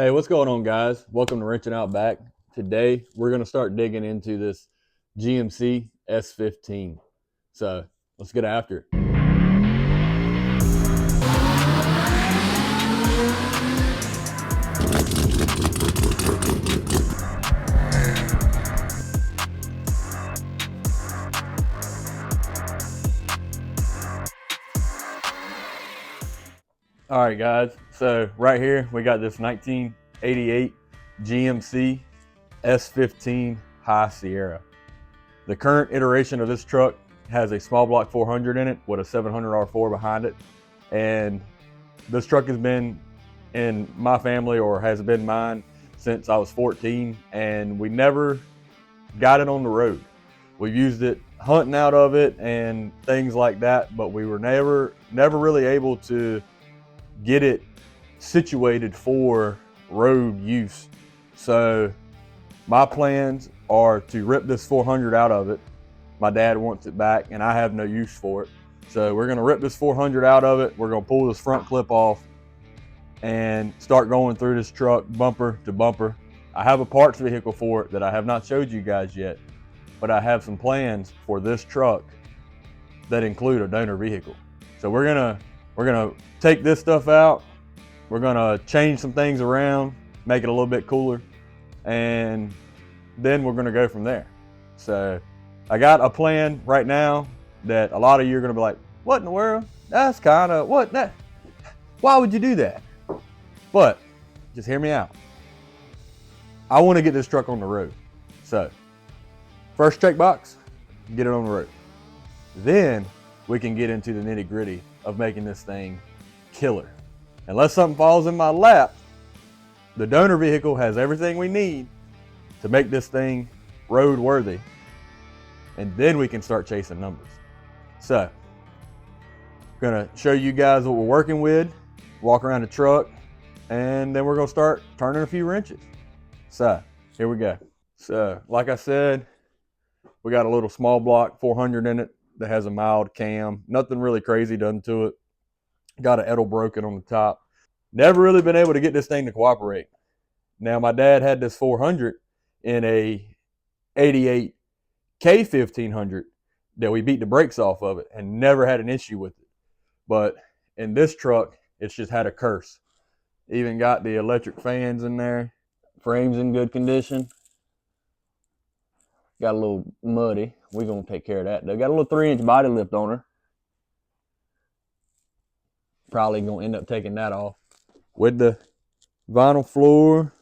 Hey, what's going on, guys? Welcome to Wrenching Out Back. Today, we're going to start digging into this GMC S15. So, let's get after it. All right, guys. So, right here, we got this 1988 GMC S15 High Sierra. The current iteration of this truck has a small block 400 in it with a 700 R4 behind it. And this truck has been in my family, or has been mine, since I was 14, and we never got it on the road. We've used it hunting out of it and things like that, but we were never really able to get it situated for road use. So my plans are to rip this 400 out of it. My dad wants it back and I have no use for it. So we're gonna rip this 400 out of it. We're gonna pull this front clip off and start going through this truck bumper to bumper. I have a parts vehicle for it that I have not showed you guys yet, but I have some plans for this truck that include a donor vehicle. So we're gonna take this stuff out. We're gonna change some things around, make it a little bit cooler, and then we're gonna go from there. So I got a plan right now that a lot of you are gonna be like, what in the world? That's kind of, what that? Why would you do that? But just hear me out. I wanna get this truck on the road. So first checkbox, get it on the road. Then we can get into the nitty gritty of making this thing killer. Unless something falls in my lap, the donor vehicle has everything we need to make this thing road worthy. And then we can start chasing numbers. So, I'm gonna show you guys what we're working with, walk around the truck, and then we're gonna start turning a few wrenches. So, here we go. So, like I said, we got a little small block 400 in it that has a mild cam. Nothing really crazy done to it. Got an Edel broken on the top. Never really been able to get this thing to cooperate. Now, my dad had this 400 in a 88 K1500 that we beat the brakes off of it and never had an issue with it. But in this truck, it's just had a curse. Even got the electric fans in there. Frame's in good condition. Got a little muddy. We're going to take care of that. They got a little 3-inch body lift on her. Probably going to end up taking that off. With the vinyl floor,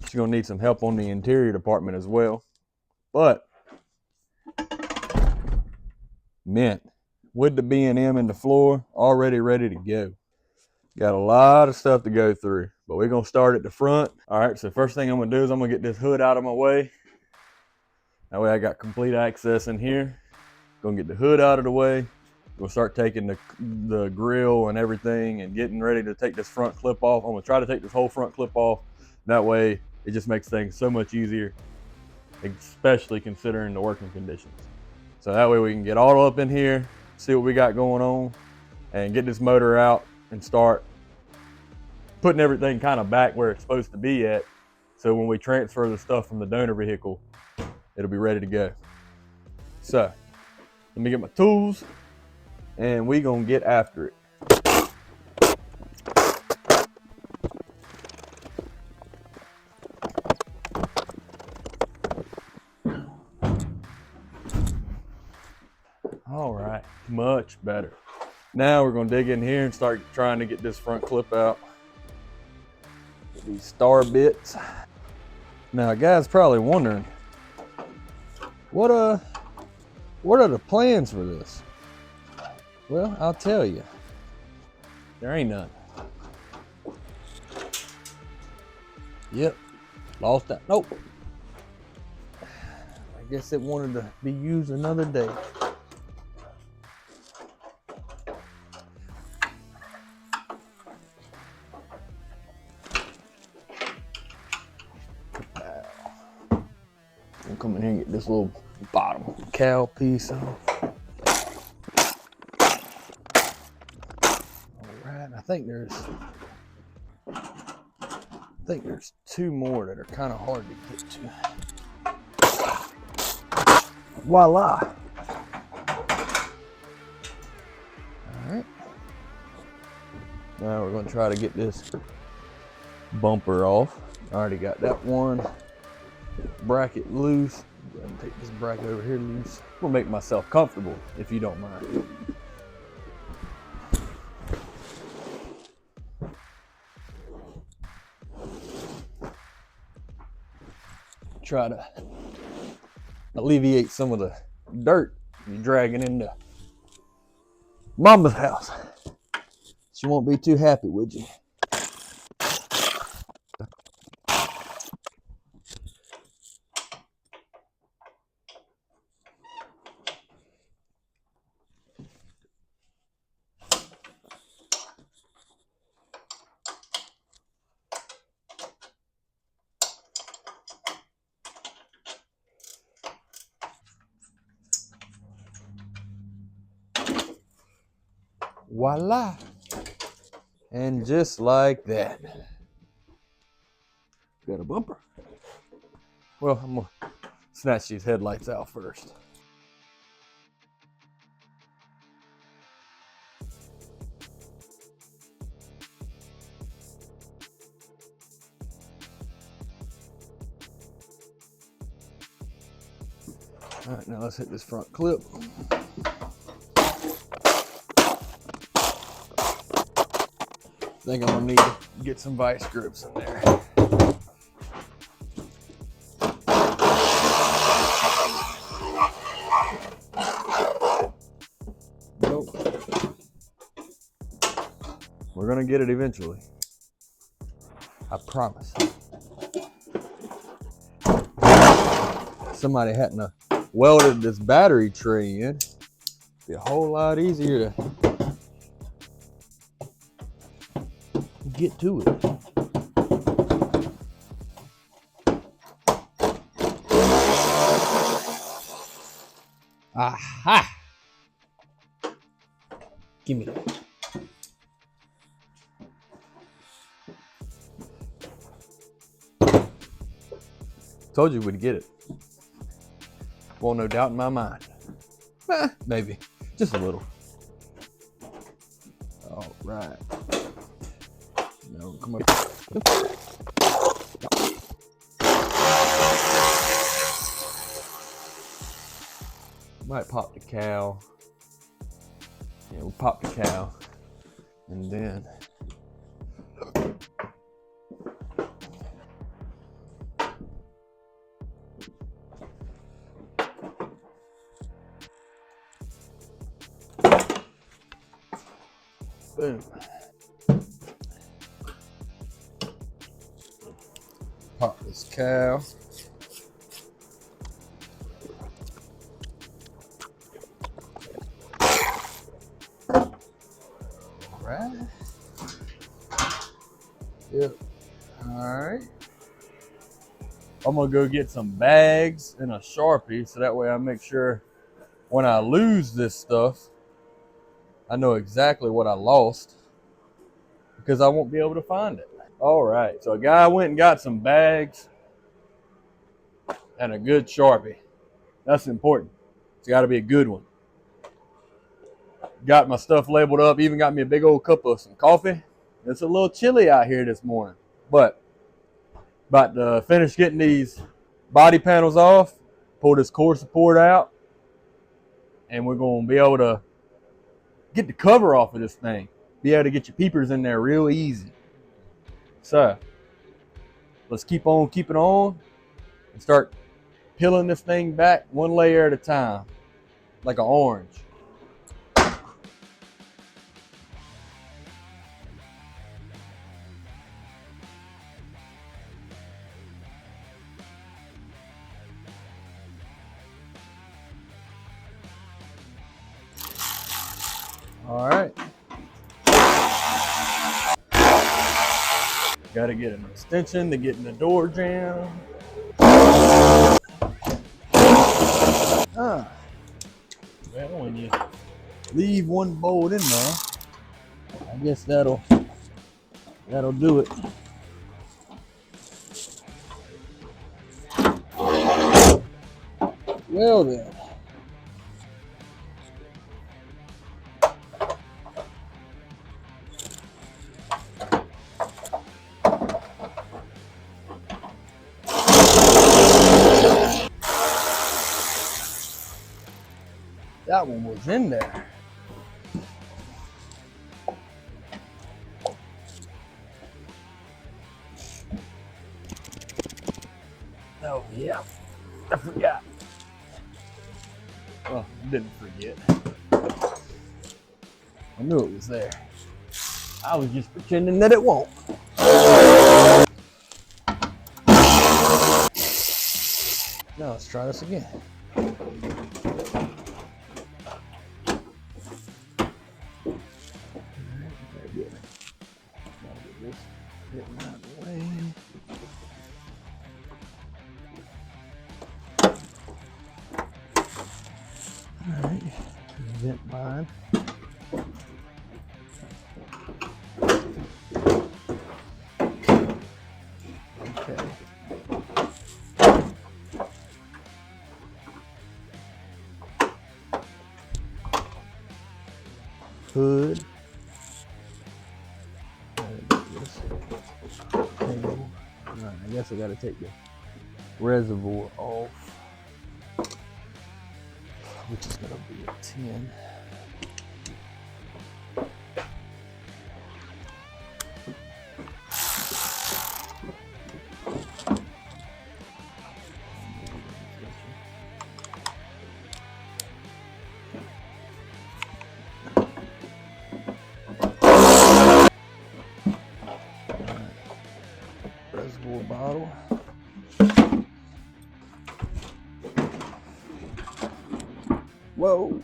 she's going to need some help on the interior department as well. But, mint. With the B&M in the floor, already ready to go. Got a lot of stuff to go through, but we're going to start at the front. All right, so first thing I'm going to do is I'm going to get this hood out of my way. That way I got complete access in here. Going to get the hood out of the way. We'll start taking the grill and everything and getting ready to take this front clip off. I'm going to try to take this whole front clip off. That way it just makes things so much easier, especially considering the working conditions. So that way we can get all up in here, see what we got going on, and get this motor out and start putting everything kind of back where it's supposed to be at. So when we transfer the stuff from the donor vehicle, it'll be ready to go. So let me get my tools and we gonna get after it. All right, much better. Now we're gonna dig in here and start trying to get this front clip out. These star bits. Now, guys probably wondering, what are the plans for this? Well, I'll tell you, there ain't none. Yep, lost that. Nope. I guess it wanted to be used another day. I'll come in here and get this little bottom cowl piece off. All right, I think there's think there's two more that are kind of hard to get to. Voila. All right. Now we're going to try to get this bumper off. I already got that one bracket loose. Go ahead and take this bracket over here loose. I'm going to make myself comfortable if you don't mind. Try to alleviate some of the dirt you're dragging into Mama's house. She won't be too happy with you. Voila. And just like that, got a bumper. Well, I'm gonna snatch these headlights out first. All right, now let's hit this front clip. I think I'm gonna need to get some vice grips in there. Nope. We're gonna get it eventually. I promise. Somebody hadn't welded this battery tray in. It'd be a whole lot easier to get to it. Aha! Give me that. Told you we'd get it. Well, no doubt in my mind. Maybe. Just a little. All right. Now come up. Might pop the cow. Yeah, we'll pop the cow. And then boom. Pop this cow. Right. Yep. All right. I'm gonna go get some bags and a Sharpie so that way I make sure when I lose this stuff, I know exactly what I lost because I won't be able to find it. All right, so a guy went and got some bags and a good Sharpie. That's important. It's got to be a good one. Got my stuff labeled up, even got me a big old cup of some coffee. It's a little chilly out here this morning, but about to finish getting these body panels off, pull this core support out, and we're going to be able to get the cover off of this thing. Be able to get your peepers in there real easy. So let's keep on keeping on and start peeling this thing back one layer at a time, like an orange. All right. Got to get an extension to get in the door jamb. Well, when you leave one bolt in there, I guess that'll do it. Well then. That one was in there. Oh yeah, I forgot. Well, I didn't forget. I knew it was there. I was just pretending that it won't. Now let's try this again. Very good. Gotta get this getting out of the way. Alright, vent mine. Okay. Hood. Alright, I guess I gotta take the reservoir off, which is gonna be a 10. Reservoir bottle. Whoa.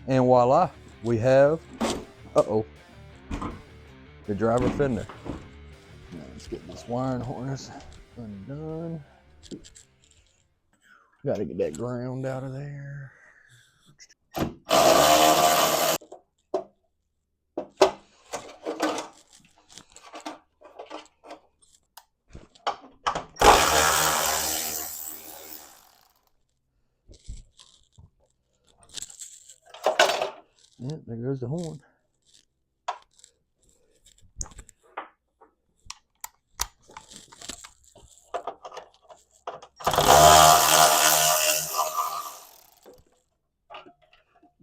And voila, we have, the driver fender. Now let's get this wiring harness undone. Gotta get that ground out of there. Yeah, there goes the horn.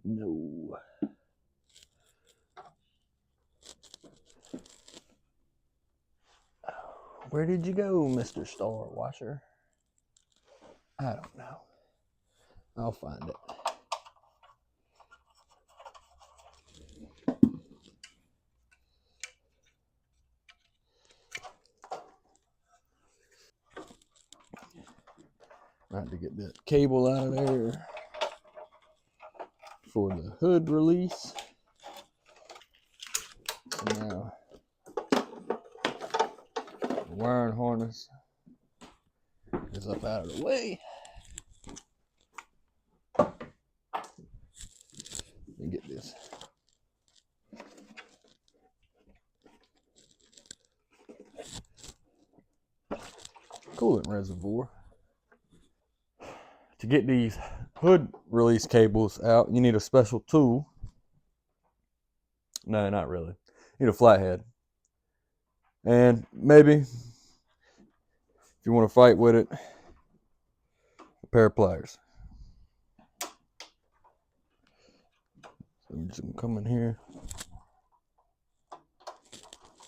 No. Where did you go, Mr. Star Washer? I don't know. I'll find it. I have to get that cable out of there for the hood release. So now, the wiring harness is up out of the way. And get this. Coolant reservoir. To get these hood release cables out, you need a special tool. No, not really. You need a flathead. And maybe, if you want to fight with it, a pair of pliers. So I'm just going to come in here,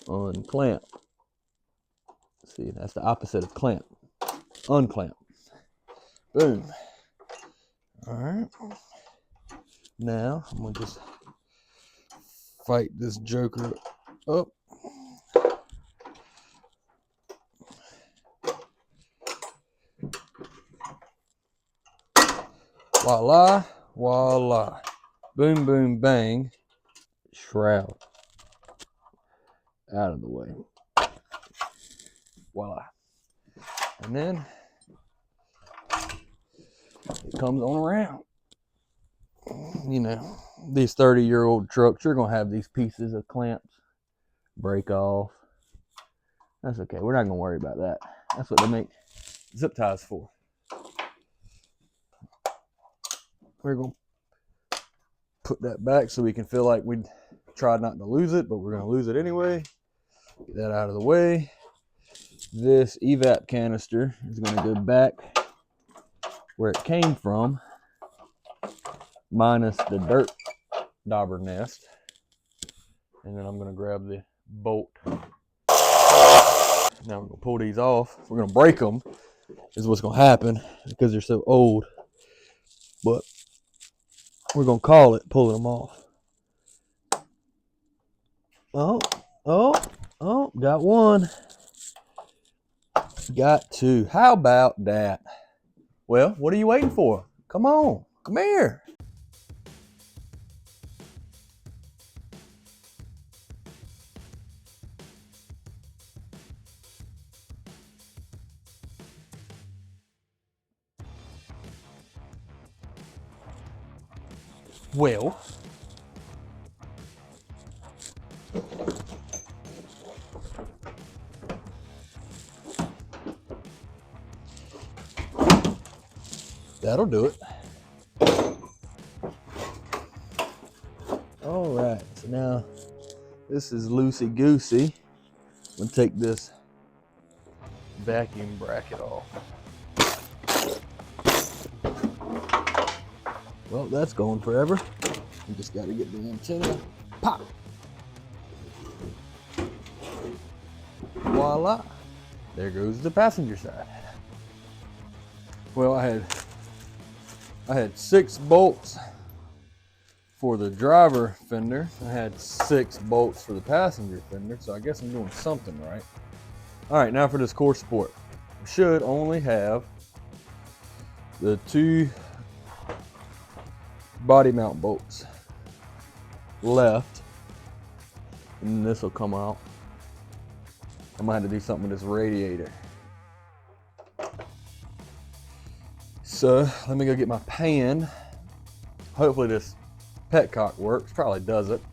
unclamp. See, that's the opposite of clamp. Unclamp. Boom. All right. Now I'm gonna just fight this joker up. Voila, voila. Boom, boom, bang. Shroud. Out of the way. Voila. And then it comes on around. You know, these 30-year-old trucks, you're going to have these pieces of clamps break off. That's okay. We're not going to worry about that. That's what they make zip ties for. We're going to put that back so we can feel like we tried not to lose it, but we're going to lose it anyway. Get that out of the way. This evap canister is going to go back where it came from, minus the dirt dauber nest. And then I'm going to grab the bolt. Now we're going to pull these off. We're going to break them, is what's going to happen because they're so old. But we're going to call it pulling them off. Oh, got one. Got two. How about that? Well, what are you waiting for? Come on, come here. Well, that'll do it. All right, so now this is loosey-goosey. I'm gonna take this vacuum bracket off. Well, that's going forever. You just gotta get the antenna. Pop! Voila! There goes the passenger side. Well, I had 6 bolts for the driver fender. I had 6 bolts for the passenger fender, so I guess I'm doing something right. All right, now for this core support. We should only have the 2 body mount bolts left, and this will come out. I might have to do something with this radiator. So let me go get my pan. Hopefully this petcock works. Probably doesn't.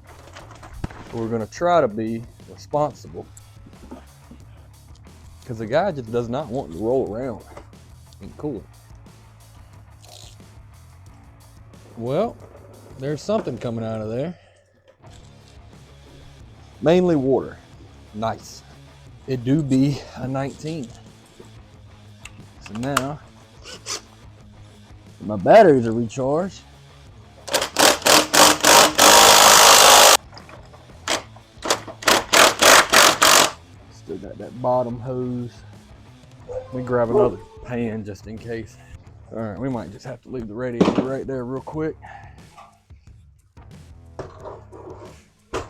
We're gonna try to be responsible because the guy just does not want to roll around and cool it. Well, there's something coming out of there. Mainly water. Nice. It do be a 19. So now my batteries are recharged. Still got that bottom hose. Let me grab another pan just in case. All right, we might just have to leave the radiator right there real quick. There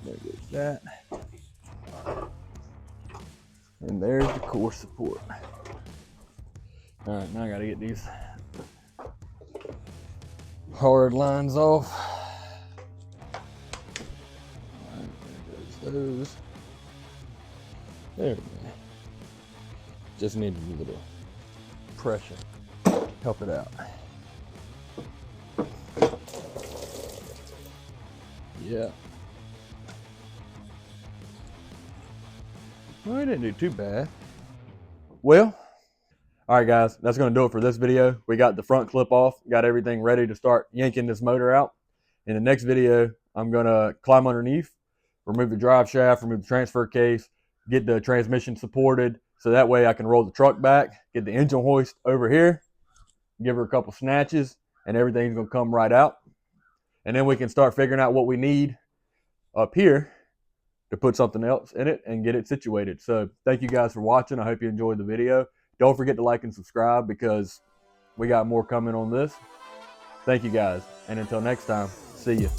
goes that. And there's the core support. All right, now I gotta get these hard lines off. All right, there goes those. There we go. Just need a little pressure. Help it out. Yeah. Well, I didn't do too bad. Well, all right, guys, that's going to do it for this video. We got the front clip off, got everything ready to start yanking this motor out. In the next video, I'm going to climb underneath, remove the drive shaft, remove the transfer case, get the transmission supported, so that way I can roll the truck back, get the engine hoist over here, give her a couple snatches, and everything's going to come right out. And then we can start figuring out what we need up here to put something else in it and get it situated. So thank you guys for watching. I hope you enjoyed the video. Don't forget to like and subscribe because we got more coming on this. Thank you guys. And until next time, see you.